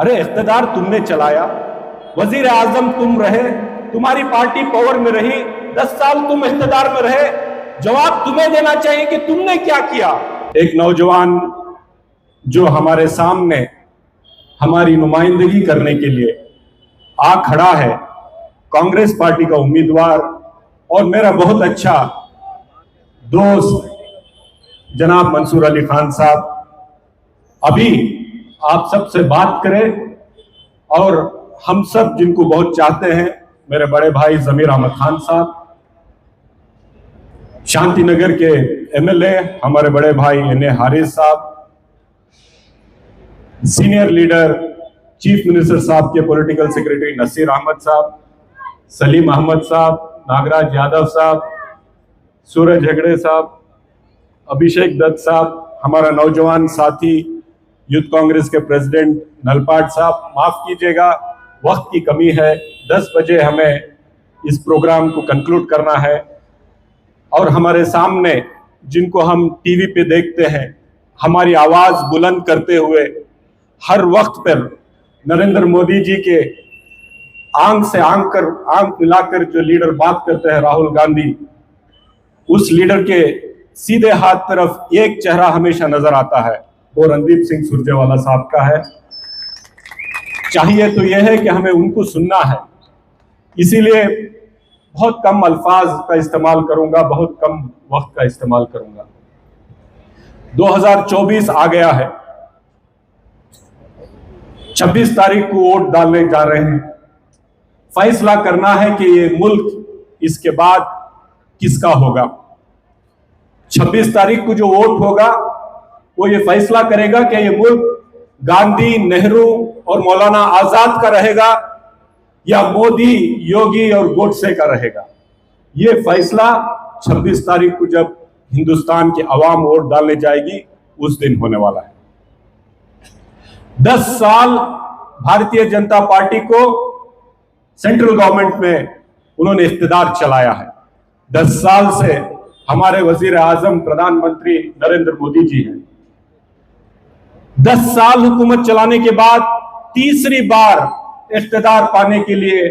अरे इख्तिदार तुमने चलाया, वजीर आजम तुम रहे, तुम्हारी पार्टी पावर में रही, 10 साल तुम इख्तिदार में रहे, जवाब तुम्हें देना चाहिए कि तुमने क्या किया। एक नौजवान जो हमारे सामने हमारी नुमाइंदगी करने के लिए आ खड़ा है, कांग्रेस पार्टी का उम्मीदवार और मेरा बहुत अच्छा दोस्त जनाब मंसूर अली खान साहब अभी आप सबसे बात करें, और हम सब जिनको बहुत चाहते हैं, मेरे बड़े भाई जमीर अहमद खान साहब, शांतिनगर के एमएलए हमारे बड़े भाई एन ए हारिस साहब, सीनियर लीडर चीफ मिनिस्टर साहब के पॉलिटिकल सेक्रेटरी नसीर अहमद साहब, सलीम अहमद साहब, नागराज यादव साहब, सूरज हेगड़े साहब, अभिषेक दत्त साहब, हमारा नौजवान साथी यूथ कांग्रेस के प्रेसिडेंट नलपाट साहब, माफ कीजिएगा वक्त की कमी है, 10 बजे हमें इस प्रोग्राम को कंक्लूड करना है। और हमारे सामने जिनको हम टीवी पे देखते हैं, हमारी आवाज बुलंद करते हुए हर वक्त पर नरेंद्र मोदी जी के आंख से आंख मिलाकर जो लीडर बात करते हैं, राहुल गांधी, उस लीडर के सीधे हाथ तरफ एक चेहरा हमेशा नजर आता है, वो रणदीप सिंह सुरजेवाला साहब का है। चाहिए तो यह है कि हमें उनको सुनना है, इसीलिए बहुत कम अल्फाज का इस्तेमाल करूंगा, बहुत कम वक्त का इस्तेमाल करूंगा। 2024 आ गया है, 26 तारीख को वोट डालने जा रहे हैं। फैसला करना है कि ये मुल्क इसके बाद किसका होगा। 26 तारीख को जो वोट होगा वो ये फैसला करेगा कि ये मुल्क गांधी, नेहरू और मौलाना आजाद का रहेगा या मोदी, योगी और गोडसे का रहेगा। ये फैसला 26 तारीख को जब हिंदुस्तान की आवाम वोट डालने जाएगी उस दिन होने वाला है। 10 साल भारतीय जनता पार्टी को सेंट्रल गवर्नमेंट में उन्होंने इख्तिदार चलाया है। 10 साल से हमारे वजीर आजम प्रधानमंत्री नरेंद्र मोदी जी हैं। 10 साल हुकूमत चलाने के बाद तीसरी बार इख्तिदार पाने के लिए,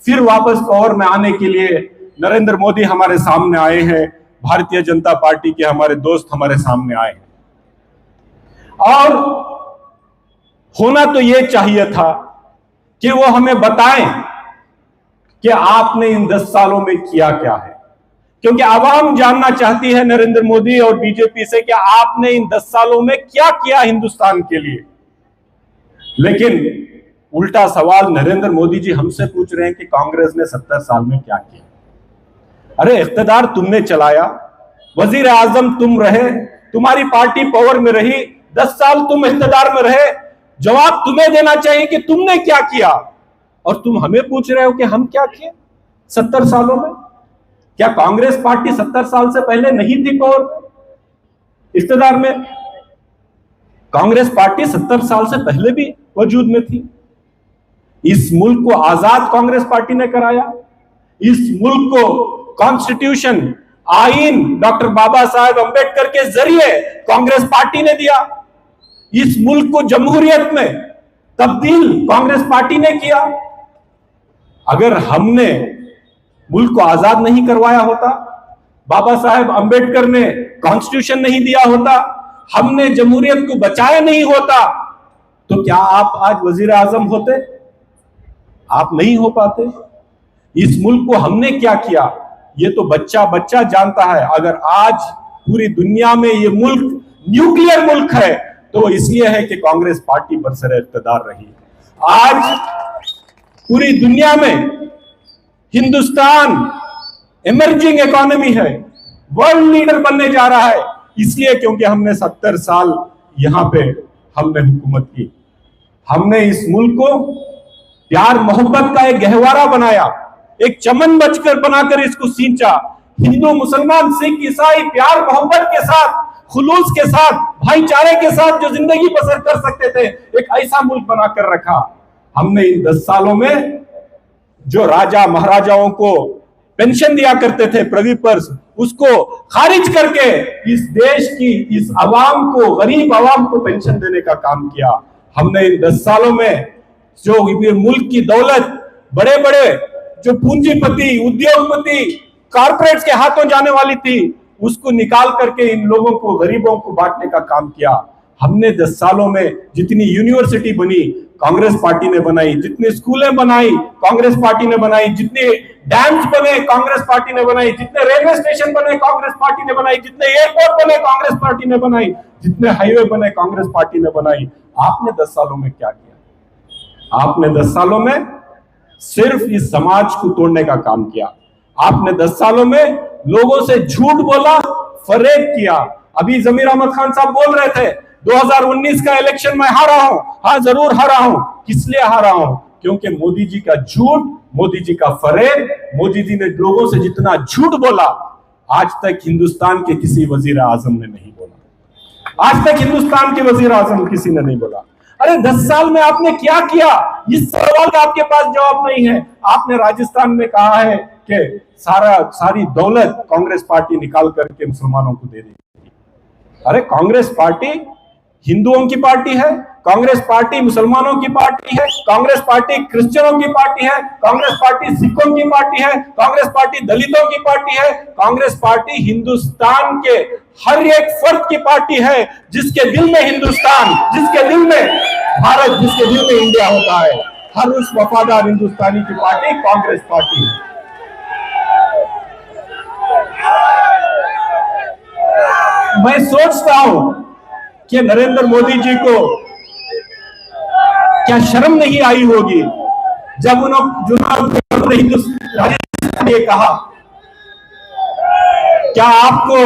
फिर वापस पावर में आने के लिए नरेंद्र मोदी हमारे सामने आए हैं, भारतीय जनता पार्टी के हमारे दोस्त हमारे सामने आए हैं। और होना तो यह चाहिए था कि वो हमें बताएं कि आपने इन 10 सालों में किया क्या है, क्योंकि आवाम जानना चाहती है नरेंद्र मोदी और बीजेपी से कि आपने इन 10 सालों में क्या किया हिंदुस्तान के लिए। लेकिन उल्टा सवाल नरेंद्र मोदी जी हमसे पूछ रहे हैं कि कांग्रेस ने 70 साल में क्या किया। अरे इख्तिदार तुमने चलाया, वजीर आजम तुम रहे, तुम्हारी पार्टी पावर में रही, 10 साल तुम इख्तिदार में रहे, जवाब तुम्हें देना चाहिए कि तुमने क्या किया। और तुम हमें पूछ रहे हो कि हम क्या किए 70 सालों में। क्या कांग्रेस पार्टी 70 साल से पहले नहीं थी पावर में, इख्तिदार में? कांग्रेस पार्टी 70 साल से पहले भी वजूद में थी। इस मुल्क को आजाद कांग्रेस पार्टी ने कराया। इस मुल्क को कॉन्स्टिट्यूशन, आईन डॉक्टर बाबा साहेब अंबेडकर के जरिए कांग्रेस पार्टी ने दिया। इस मुल्क को जमहूरियत में तब्दील कांग्रेस पार्टी ने किया। अगर हमने मुल्क को आजाद नहीं करवाया होता, बाबा साहेब अंबेडकर ने कॉन्स्टिट्यूशन नहीं दिया होता, हमने जमहूरियत को बचाया नहीं होता, तो क्या आप आज वजीर आजम होते? आप नहीं हो पाते। इस मुल्क को हमने क्या किया ये तो बच्चा बच्चा जानता है। अगर आज पूरी दुनिया में ये मुल्क न्यूक्लियर मुल्क है तो इसलिए है कि कांग्रेस पार्टी बरसरे इख्तिदार रही। आज पूरी दुनिया में हिंदुस्तान इमर्जिंग इकोनॉमी है, वर्ल्ड लीडर बनने जा रहा है, इसलिए क्योंकि हमने 70 साल यहां पे हमने हुकूमत की। हमने इस मुल्क को प्यार मोहब्बत का एक गहवारा बनाया, एक चमन बचकर बनाकर इसको सींचा। हिंदू, मुसलमान, सिख, ईसाई प्यार मोहब्बत के साथ, खुलूस के साथ, भाईचारे के साथ जो जिंदगी बसर कर सकते थे, एक ऐसा मुल्क बनाकर रखा। हमने इन 10 सालों में जो राजा महाराजाओं को पेंशन दिया करते थे, प्रिवी पर्स, उसको खारिज करके इस देश की इस आवाम को, गरीब आवाम को पेंशन देने का काम किया। हमने इन 10 सालों में जो ये मुल्क की दौलत बड़े बड़े जो पूंजीपति, उद्योगपति, कॉर्पोरेट्स के हाथों जाने वाली थी, उसको निकाल करके इन लोगों को, गरीबों को बांटने का काम किया। हमने 10 सालों में जितनी यूनिवर्सिटी बनी कांग्रेस पार्टी ने बनाई, जितनी स्कूलें बनाई कांग्रेस पार्टी ने बनाई, जितने डैम्स बने कांग्रेस पार्टी ने बनाई, जितने रेलवे स्टेशन बने कांग्रेस पार्टी ने बनाई, जितने एयरपोर्ट बने कांग्रेस पार्टी ने बनाई, जितने हाईवे बने कांग्रेस पार्टी ने बनाई। आपने 10 सालों में क्या किया? आपने 10 सालों में सिर्फ इस समाज को तोड़ने का काम किया। आपने 10 सालों में लोगों से झूठ बोला, फरेब किया। अभी जमीर अहमद खान साहब बोल रहे थे 2019 का इलेक्शन में हारा हूं। हाँ, जरूर हारा हूं। किस लिए हारा हूं? क्योंकि मोदी जी का झूठ, मोदी जी का फरेब, मोदी जी ने लोगों से जितना झूठ बोला आज तक हिंदुस्तान के किसी वजीर आजम ने नहीं बोला। आज तक हिंदुस्तान के वजीर आजम किसी ने नहीं बोला। अरे 10 साल में आपने क्या किया? इस सवाल का आपके पास जवाब नहीं है। आपने राजस्थान में कहा है कि सारी दौलत कांग्रेस पार्टी निकाल करके मुसलमानों को दे देगी। अरे कांग्रेस पार्टी हिंदुओं की पार्टी है, कांग्रेस पार्टी मुसलमानों की पार्टी है, कांग्रेस पार्टी क्रिश्चियनों की पार्टी है, कांग्रेस पार्टी सिखों की पार्टी है, कांग्रेस पार्टी दलितों की पार्टी है, कांग्रेस पार्टी हिंदुस्तान के हर एक फर्द की पार्टी है। जिसके दिल में हिंदुस्तान, जिसके दिल में भारत, जिसके दिल में इंडिया होता है, हर उस वफादार हिंदुस्तानी की पार्टी कांग्रेस पार्टी है। मैं सोचता हूं कि नरेंद्र मोदी जी को क्या शर्म नहीं आई होगी जब उन्होंने राजस्थान में कहा। क्या आपको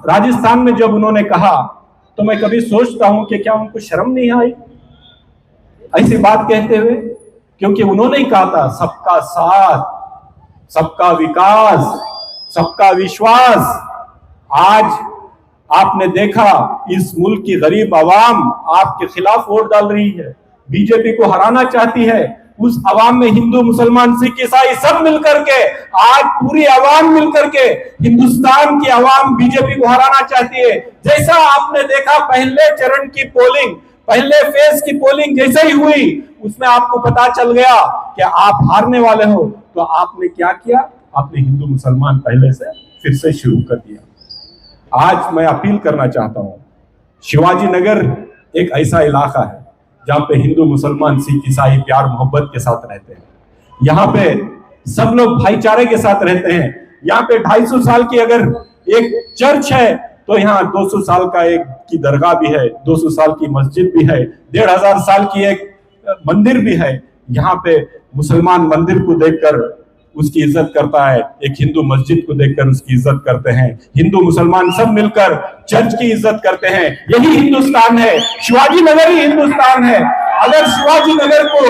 राजस्थान में जब उन्होंने कहा तो मैं कभी सोचता हूं कि क्या उनको शर्म नहीं आई ऐसी बात कहते हुए? क्योंकि उन्होंने ही कहा था सबका साथ, सबका विकास, सबका विश्वास। आज आपने देखा इस मुल्क की गरीब आवाम आपके खिलाफ वोट डाल रही है, बीजेपी को हराना चाहती है। उस आवाम में हिंदू, मुसलमान, सिख, ईसाई सब मिलकर के, आज पूरी आवाम मिलकर के हिंदुस्तान की आवाम बीजेपी को हराना चाहती है। जैसा आपने देखा पहले चरण की पोलिंग, पहले फेज की पोलिंग जैसे ही हुई, उसमें आपको पता चल गया कि आप हारने वाले हो। तो आपने क्या किया? आपने हिंदू मुसलमान पहले से फिर से शुरू कर दिया। आज मैं अपील करना चाहता हूं, शिवाजी नगर एक ऐसा इलाका है जहां पे हिंदू, मुसलमान, सिख, ईसाई प्यार मोहब्बत के साथ रहते हैं। यहाँ पे सब लोग भाईचारे के साथ रहते हैं। यहाँ पे 250 साल की अगर एक चर्च है तो यहाँ 200 साल का एक की दरगाह भी है, 200 साल की मस्जिद भी है, 1500 साल की एक मंदिर भी है। यहाँ पे मुसलमान मंदिर को देखकर उसकी इज्जत करता है, एक हिंदू मस्जिद को देखकर उसकी इज्जत करते हैं। हिंदू मुसलमान सब मिलकर चर्च की इज्जत करते हैं। यही हिंदुस्तान है, शिवाजी नगर ही हिंदुस्तान है। अगर शिवाजी नगर को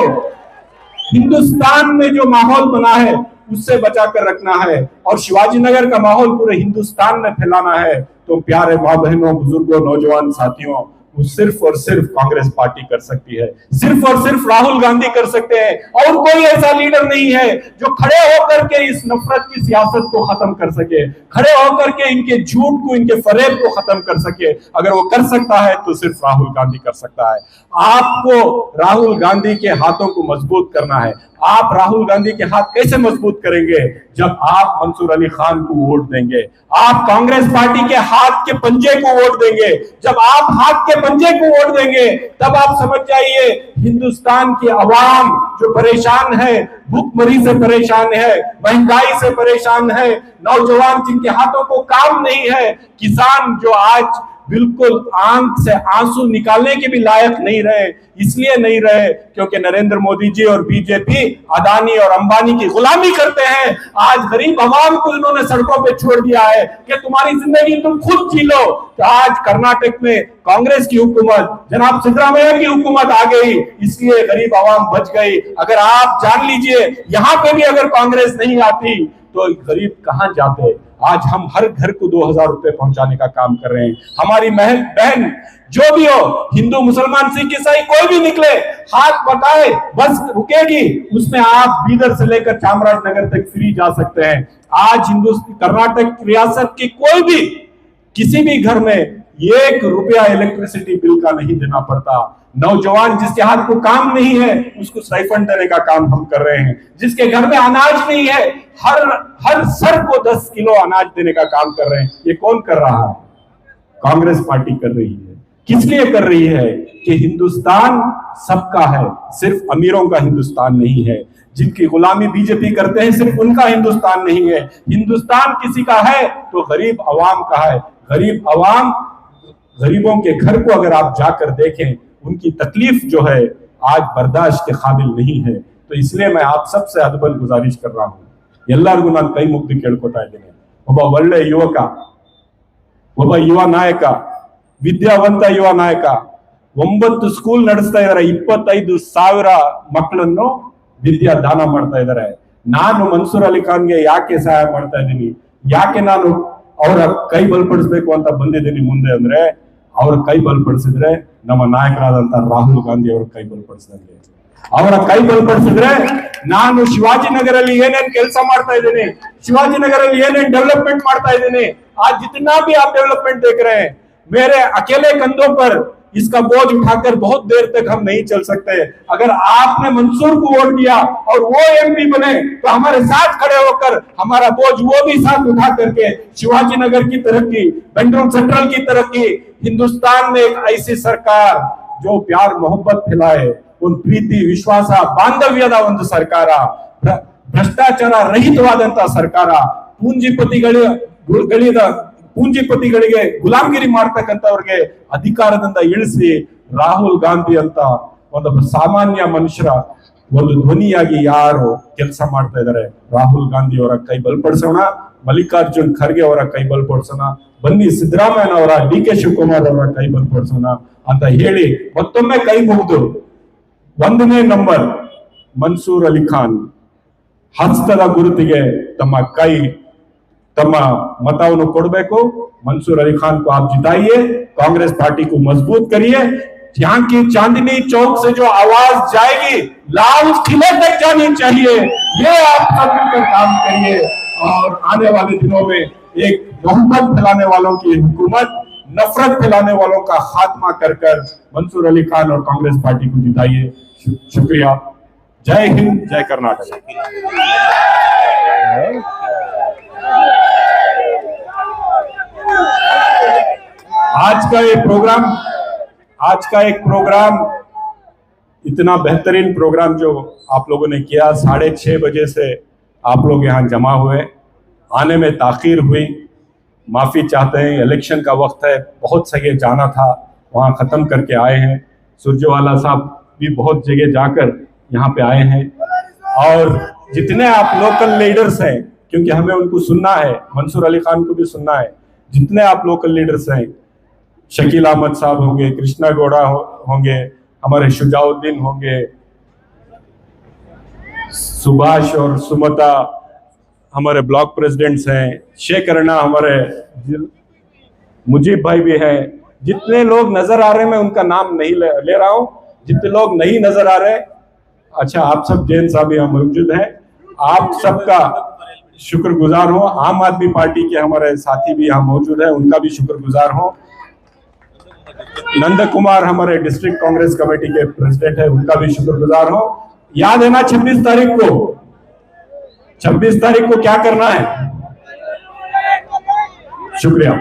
हिंदुस्तान में जो माहौल बना है उससे बचा कर रखना है और शिवाजी नगर का माहौल पूरे हिंदुस्तान में फैलाना है, तो प्यारे माँ बहनों, बुजुर्गों, नौजवान साथियों, वो सिर्फ और सिर्फ कांग्रेस पार्टी कर सकती है, सिर्फ और सिर्फ राहुल गांधी कर सकते हैं। और कोई ऐसा लीडर नहीं है जो खड़े होकर के इस नफरत की सियासत को खत्म कर सके, खड़े होकर के इनके झूठ को, इनके फरेब को खत्म कर सके। अगर वो कर सकता है तो सिर्फ राहुल गांधी कर सकता है। आपको राहुल गांधी के हाथों को मजबूत करना है। आप राहुल गांधी के हाथ कैसे मजबूत करेंगे? जब आप मंसूर अली खान को वोट देंगे, आप कांग्रेस पार्टी के हाथ के पंजे को वोट देंगे। जब आप हाथ के पंजे को वोट देंगे तब आप समझ जाइए हिंदुस्तान की आवाम जो परेशान है, भूखमरी से परेशान है, महंगाई से परेशान है, नौजवान जिनके हाथों को काम नहीं है, किसान जो आज बिल्कुल आंख से आंसू निकालने के भी लायक नहीं रहे, इसलिए नहीं रहे क्योंकि नरेंद्र मोदी जी और बीजेपी अदानी और अंबानी की गुलामी करते हैं। आज गरीब आवाम को इन्होंने सड़कों पे छोड़ दिया है कि तुम्हारी जिंदगी तुम खुद जी लो। तो आज कर्नाटक में कांग्रेस की हुकूमत, जनाब सिद्धरामैया की हुकूमत आ गई, इसलिए गरीब आवाम बच गई। अगर आप जान लीजिए यहाँ पे भी अगर कांग्रेस नहीं आती तो गरीब कहां जाते। आज हम हर घर को 2000 रुपए पहुंचाने का काम कर रहे हैं। हमारी बहन जो भी हो, हिंदू, मुसलमान, सिख, ईसाई कोई भी निकले, हाथ बताए बस रुकेगी। उसमें आप बीदर से लेकर चामराजनगर तक फ्री जा सकते हैं। आज कर्नाटक रियासत की कोई भी किसी भी घर में 1 रुपया इलेक्ट्रिसिटी बिल का नहीं देना पड़ता। नौजवान जिसके हाथ को काम नहीं है उसको स्टाइफंड देने का काम हम कर रहे हैं। जिसके घर में अनाज नहीं है हर सर को 10 किलो अनाज देने का काम कर रहे हैं। ये कौन कर रहा है? कांग्रेस पार्टी कर रही है। किस लिए कर रही है? कि हिंदुस्तान सबका है, सिर्फ अमीरों का हिंदुस्तान नहीं है। जिनकी गुलामी बीजेपी करते हैं सिर्फ उनका हिंदुस्तान नहीं है। हिंदुस्तान किसी का है तो गरीब अवाम का है। गरीब अवाम, गरीबों के घर को अगर आप जाकर देखें, उनकी तकलीफ जो है आज बर्दाश्त के काबिल नहीं है। तो इसलिए मैं आप सबसे अदबन गुजारिश कर रहा हूं, ಎಲ್ಲರಿಗೂ ನಾನು ಕೈ ಮುಗ್ದು ಕೇಳ್ಕೊತಾ ಇದ್ದೀನಿ, ಒಬ್ಬ ಒಳ್ಳೆ ಯುವಕ, ಒಬ್ಬ ಯುವ ನಾಯಕ, ವಿದ್ಯಾವಂತ ಯುವ ನಾಯಕ 9 ಸ್ಕೂಲ್ ನಡೆಸ್ತಾ ಇದ್ದಾರೆ, 25,000 ಮಕ್ಕಳನ್ನು ವಿದ್ಯಾ ದಾನ ಮಾಡ್ತಾ ಇದ್ದಾರೆ. ನಾನು ಮನ್ಸೂರ್ ಅಲಿ ಖಾನ್ಗೆ ಯಾಕೆ ಸಹಾಯ ಮಾಡ್ತಾ ಇದ್ದೀನಿ, ಯಾಕೆ ನಾನು ಅವರ ಕೈ ಬಲಪಡಿಸಬೇಕು ಅಂತ ಬಂದಿದ್ದೀನಿ ಮುಂದೆ ಅಂದ್ರೆ, ಅವರ ಕೈ ಬಲಪಡಿಸಿದ್ರೆ ನಮ್ಮ ನಾಯಕರಾದಂತ ರಾಹುಲ್ ಗಾಂಧಿ ಅವರ ಕೈ ಬಲಪಡಿಸಿದಂಗೆ. ಅವರ ಕೈ ಬಲಪಡಿಸಿದ್ರೆ ನಾನು ಶಿವಾಜಿನಗರಲ್ಲಿ ಏನೇನ್ ಕೆಲಸ ಮಾಡ್ತಾ ಇದ್ದೀನಿ, ಶಿವಾಜಿನಗರಲ್ಲಿ ಏನೇನ್ डेवलपमेंट ಮಾಡ್ತಾ ಇದ್ದೀನಿ, आज जितना भी आप डेवलपमेंट देख रहे हैं मेरे अकेले कंधों पर इसका बोझ उठाकर बहुत देर तक हम नहीं चल सकते। अगर आपने मंसूर को वोट दिया और वो एमपी बने तो हमारे साथ खड़े होकर हमारा बोझ वो भी साथ उठा करके शिवाजीनगर की तरक्की, बेंगलुरु सेंट्रल की तरक्की, हिंदुस्तान में एक ऐसी सरकार जो प्यार मोहब्बत फैलाए, उन प्रीति विश्वास बांधव्यದ ಒಂದು ಸರ್ಕಾರ, ಭ್ರಷ್ಟಾಚಾರ ರಹಿತವಾದಂತ ಸರ್ಕಾರ, ಪೂಂಜಿಪತಿಗಳಿಗೆ ಗುಲಾಮಗಿರಿ ಮಾಡ್ತಕ್ಕಂಥವ್ರಿಗೆ ಅಧಿಕಾರದಿಂದ ಇಳಿಸಿ ರಾಹುಲ್ ಗಾಂಧಿ ಅಂತ ಒಂದು ಸಾಮಾನ್ಯ ಮನುಷ್ಯರ ಒಂದು ಧ್ವನಿಯಾಗಿ ಯಾರು ಕೆಲಸ ಮಾಡ್ತಾ ಇದ್ದಾರೆ, ರಾಹುಲ್ ಗಾಂಧಿ ಅವರ ಕೈ ಬಲಪಡಿಸೋಣ, ಮಲ್ಲಿಕಾರ್ಜುನ್ ಖರ್ಗೆ ಅವರ ಕೈ ಬಲಪಡಿಸೋಣ, ಬನ್ನಿ ಸಿದ್ದರಾಮಯ್ಯನವರ, ಡಿ ಕೆ ಶಿವಕುಮಾರ್ ಅವರ ಕೈ ಬಲಪಡಿಸೋಣ ಅಂತ ಹೇಳಿ ಮತ್ತೊಮ್ಮೆ ಕೈ ಮುಗಿದು 1ನೇ ನಂಬರ್ मंसूर अली खान ಹಸ್ತದ ಗುರುತಿಗೆ तಮ್ಮ मतವನ್ನು ಕೊಡಬೇಕು। मंसूर अली खान को आप जिताइए, कांग्रेस पार्टी को मजबूत करिए। यहाँ की चांदनी चौक से जो आवाज जाएगी लाल किले तक जानी चाहिए। ये आप सब मिलकर काम करिए और आने वाले दिनों में एक मोहब्बत फैलाने वालों की हुकूमत, नफरत फैलाने वालों का खात्मा कर मंसूर अली खान और कांग्रेस पार्टी को जिताइए। शुक्रिया। जय हिंद, जय कर्नाटक। आज का एक प्रोग्राम इतना बेहतरीन प्रोग्राम जो आप लोगों ने किया, 6:30 बजे से आप लोग यहाँ जमा हुए, आने में ताखीर हुई, माफी चाहते हैं। इलेक्शन का वक्त है, बहुत जगह जाना था, वहाँ खत्म करके आए हैं। सुरजेवाला साहब भी बहुत जगह जाकर यहाँ पे आए हैं। और जितने आप लोकल लीडर्स हैं, क्योंकि हमें उनको सुनना है, मंसूर अली खान को भी सुनना है, जितने आप लोकल लीडर्स हैं, शकील अहमद साहब होंगे, कृष्णा गौड़ा होंगे, हमारे शुजाउद्दीन होंगे, सुभाष और सुमता हमारे ब्लॉक प्रेसिडेंट्स हैं, शेखरना हमारे मुजीब भाई भी हैं। जितने लोग नजर आ रहे हैं, मैं उनका नाम नहीं ले रहा हूं, जितने लोग नहीं नजर आ रहे, अच्छा आप सब जैन साहब यहाँ मौजूद हैं, आप सबका शुक्रगुजार हो। आम आदमी पार्टी के हमारे साथी भी यहाँ मौजूद है, उनका भी शुक्रगुजार हो। नंद कुमार हमारे डिस्ट्रिक्ट कांग्रेस कमेटी के प्रेसिडेंट है, उनका भी शुक्रगुजार हो। याद है ना 26 तारीख को क्या करना है? शुक्रिया।